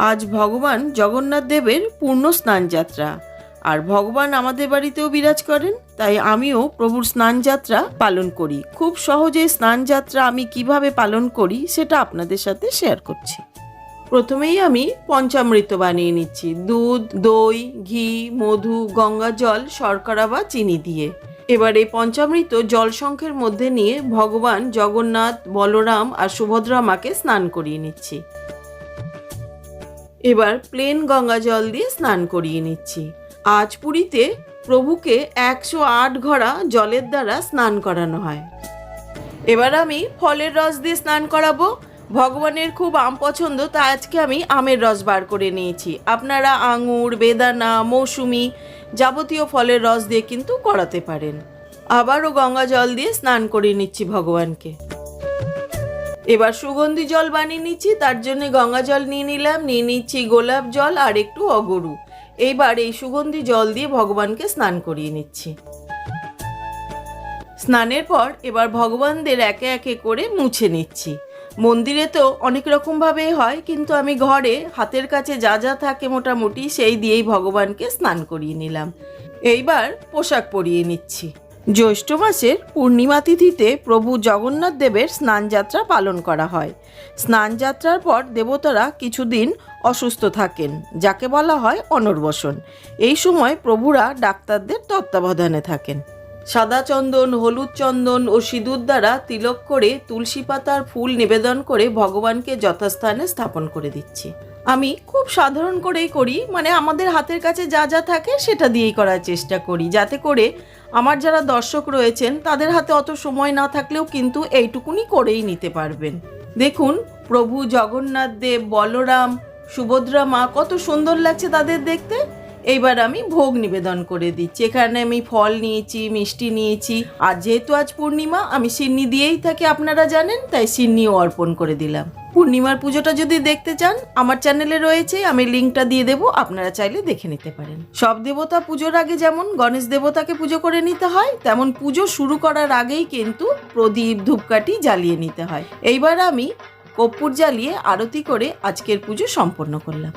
আজ ভগবান জগন্নাথ দেবের পূর্ণ স্নানযাত্রা, আর ভগবান আমাদের বাড়িতেও বিরাজ করেন, তাই আমিও প্রভুর স্নানযাত্রা পালন করি। খুব সহজে স্নানযাত্রা আমি কিভাবে পালন করি সেটা আপনাদের সাথে শেয়ার করছি। প্রথমেই আমি পঞ্চামৃত বানিয়ে নিচ্ছি, দুধ, দই, ঘি, মধু, গঙ্গা জল, শর্করা বা চিনি দিয়ে। এবার এই পঞ্চামৃত জল শঙ্খের মধ্যে নিয়ে ভগবান জগন্নাথ, বলরাম আর সুভদ্রা মাকে স্নান করিয়ে নিচ্ছি। এবার প্লেন গঙ্গা জল দিয়ে স্নান করিয়ে নিচ্ছি। আজ পুরীতে প্রভুকে 108 ঘড়া জলের দ্বারা স্নান করানো হয়। এবার আমি ফলের রস দিয়ে স্নান করাবো। ভগবানের খুব আম পছন্দ, তাই আজকে আমি আমের রস বার করে নিয়েছি। আপনারা আঙুর, বেদানা, মৌসুমি যাবতীয় ফলের রস দিয়ে কিন্তু করাতে পারেন। আবারও গঙ্গা জল দিয়ে স্নান করিয়ে নিচ্ছি ভগবানকে। এবার সুগন্ধি জল বানিয়ে নিচ্ছি, তার জন্য গঙ্গা জল নিয়ে নিলাম, নিয়ে নিচ্ছি গোলাপ জল আর একটু অগরু। এইবার এই সুগন্ধি জল দিয়ে ভগবানকে স্নান করিয়ে নিচ্ছি। স্নানের পর এবার ভগবানদের একে একে করে মুছে নিচ্ছি। মন্দিরে তো অনেক রকমভাবে হয়, কিন্তু আমি ঘরে হাতের কাছে যা যা থাকে মোটামুটি সেই দিয়েই ভগবানকে স্নান করিয়ে নিলাম। এইবার পোশাক পরিয়ে নিচ্ছি। জ্যৈষ্ঠ মাসের পূর্ণিমা তিথিতে প্রভু জগন্নাথ দেবের স্নানযাত্রা পালন করা হয়। স্নানযাত্রার পর দেবতারা কিছুদিন অসুস্থ থাকেন, যাকে বলা হয় অনর্বসন। এই সময় প্রভুরা ডাক্তারদের তত্ত্বাবধানে থাকেন। সাদা চন্দন, হলুদ চন্দন ও সিঁদুর দ্বারা তিলক করে তুলসী পাতার ফুল নিবেদন করে ভগবানকে যথাস্থানে স্থাপন করে দিচ্ছি। আমি খুব সাধারণ করেই করি, মানে আমাদের হাতের কাছে যা যা থাকে সেটা দিয়েই করার চেষ্টা করি, যাতে করে আমার যারা দর্শক রয়েছেন তাদের হাতে অত সময় না থাকলেও কিন্তু এইটুকুনি করেই নিতে পারবেন। দেখুন প্রভু জগন্নাথ দেব, বলরাম, সুভদ্রা মা কত সুন্দর লাগছে তাদের দেখতে। এইবার আমি ভোগ নিবেদন করে দিচ্ছি। এখানে আমি ফল নিয়েছি, মিষ্টি নিয়েছি, আর যেহেতু আজ পূর্ণিমা আমি সিন্নি দিয়েই থাকি আপনারা জানেন, তাই সিন্নিও অর্পণ করে দিলাম। পূর্ণিমার পুজোটা যদি দেখতে চান আমার চ্যানেলে রয়েছে, আমি লিঙ্কটা দিয়ে দেবো, আপনারা চাইলে দেখে নিতে পারেন। সব দেবতা পুজোর আগে যেমন গণেশ দেবতাকে পুজো করে নিতে হয়, তেমন পুজো শুরু করার আগেই কিন্তু প্রদীপ, ধূপকাঠি জ্বালিয়ে নিতে হয়। এইবার আমি কর্পূর জ্বালিয়ে আরতি করে আজকের পুজো সম্পন্ন করলাম।